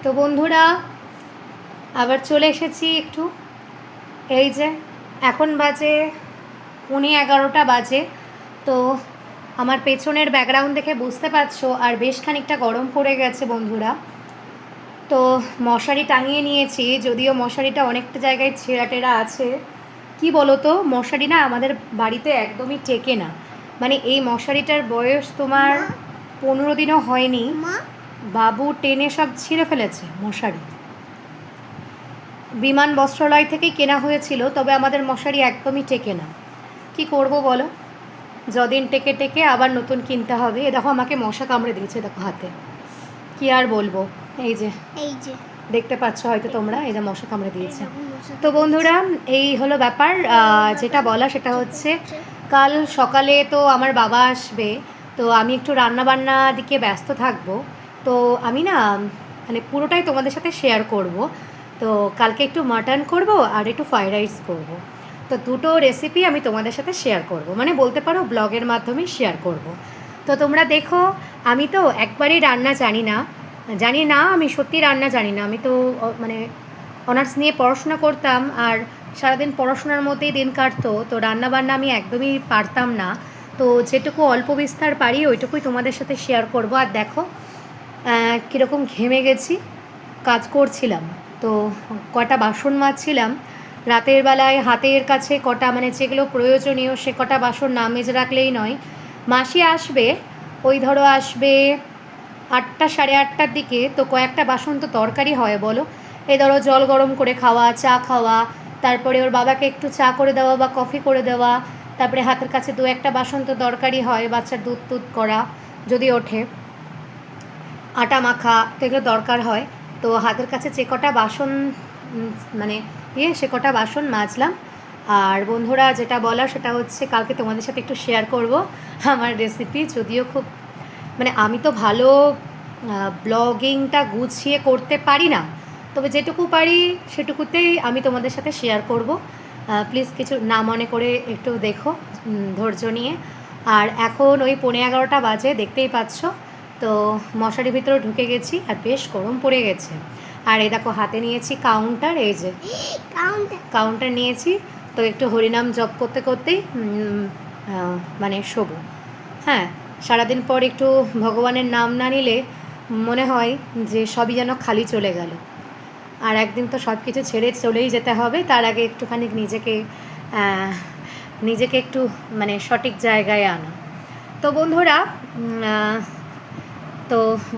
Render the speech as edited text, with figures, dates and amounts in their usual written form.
তো বন্ধুরা আবার চলে এসেছি একটু, এই যে এখন বাজে 11:30 বাজে। তো আমার পেছনের ব্যাকগ্রাউন্ড দেখে বুঝতে পারছো, আর বেশ খানিকটা গরম পড়ে গেছে বন্ধুরা। তো মশারি টাঙিয়ে নিয়েছি, যদিও মশারিটা অনেকটা জায়গায় ছেঁড়া টেরা আছে। কি বলো তো, মশারি না আমাদের বাড়িতে একদমই টেকে না। মানে এই মশারিটার বয়স তোমার 15 দিনও হয়নি, বাবু টেনে সব ছিঁড়ে ফেলেছে মশারি। বিমান বস্ত্রালয় থেকেই কেনা হয়েছিল, তবে আমাদের মশারি একদমই টেকে না। কি করব বলো, যদিন টেকে টেকে আবার নতুন কিনতে হবে। এ দেখো আমাকে মশা কামড়ে দিয়েছে, দেখো হাতে। কি আর বলবো, এই যে দেখতে পাচ্ছ হয়তো তোমরা, এই যে মশা কামড়ে দিয়েছে। তো বন্ধুরা এই হলো ব্যাপার। যেটা বলা সেটা হচ্ছে, কাল সকালে তো আমার বাবা আসবে, তো আমি একটু রান্নাবান্না দিকে ব্যস্ত থাকবো। তো আমি না মানে পুরোটাই তোমাদের সাথে শেয়ার করব। তো কালকে একটু মাটন করব আর একটু ফ্রাইড রাইস করব। তো দুটো রেসিপি আমি তোমাদের সাথে শেয়ার করব, মানে বলতে পারো ব্লগের মাধ্যমে শেয়ার করব। তো তোমরা দেখো, আমি তো একবারেই রান্না জানি না, আমি সত্যি রান্না জানি না। আমি তো মানে অনার্স নিয়ে পড়াশোনা করতাম, আর সারাদিন পড়াশোনার মধ্যেই দিন কাটতো। তো রান্নাবান্না আমি একদমই পারতাম না। তো যেটুকু অল্প বিস্তার পারি ওইটুকুই তোমাদের সাথে শেয়ার করব। আর দেখো কীরকম ঘেমে গেছি, কাজ করছিলাম তো কটা বাসন মাজছিলাম। রাতের বেলায় হাতের কাছে কটা, মানে যেগুলো প্রয়োজনীয় সে কটা বাসন না মেজে রাখলেই নয়। মাসি আসবে, ওই ধরো আসবে 8টা সাড়ে 8টার দিকে। তো কয়েকটা বাসন তো তরকারি হয় বলো, এই ধরো জল গরম করে খাওয়া, চা খাওয়া, তারপরে ওর বাবাকে একটু চা করে দেওয়া বা কফি করে দেওয়া, তারপরে হাতের কাছে 2-1টা বাসন তো দরকারি হয়, বাচ্চার দুধ টুধ করা যদি ওঠে, আটা মাখা, তো এগুলো দরকার হয়। তো হাতের কাছে যে কটা বাসন মানে সে কটা বাসন মাজলাম। আর বন্ধুরা যেটা বলা সেটা হচ্ছে, কালকে তোমাদের সাথে একটু শেয়ার করব আমার রেসিপি। যদিও খুব মানে আমি তো ভালো ব্লগিংটা গুছিয়ে করতে পারি না, তবে যেটুকু পারি সেটুকুতেই আমি তোমাদের সাথে শেয়ার করব। প্লিজ কিছু না মনে করে একটু দেখো ধৈর্য নিয়ে। আর এখন ওই 11:15 বাজে, দেখতেই পাচ্ছ। তো মশারির ভিতরে ঢুকে গেছি, আর বেশ গরম পড়ে গেছে। আর এই দেখো হাতে নিয়েছি কাউন্টার, এই যে কাউন্টার নিয়েছি। তো একটু হরিনাম জপ করতে করতেই মানে শোবো। হ্যাঁ, সারাদিন পর একটু ভগবানের নাম না নিলে মনে হয় যে সবই যেন খালি চলে গেল। আর একদিন তো সব কিছু ছেড়ে চলেই যেতে হবে, তার আগে একটুখানি নিজেকে একটু মানে সঠিক জায়গায় আনা। তো বন্ধুরা তো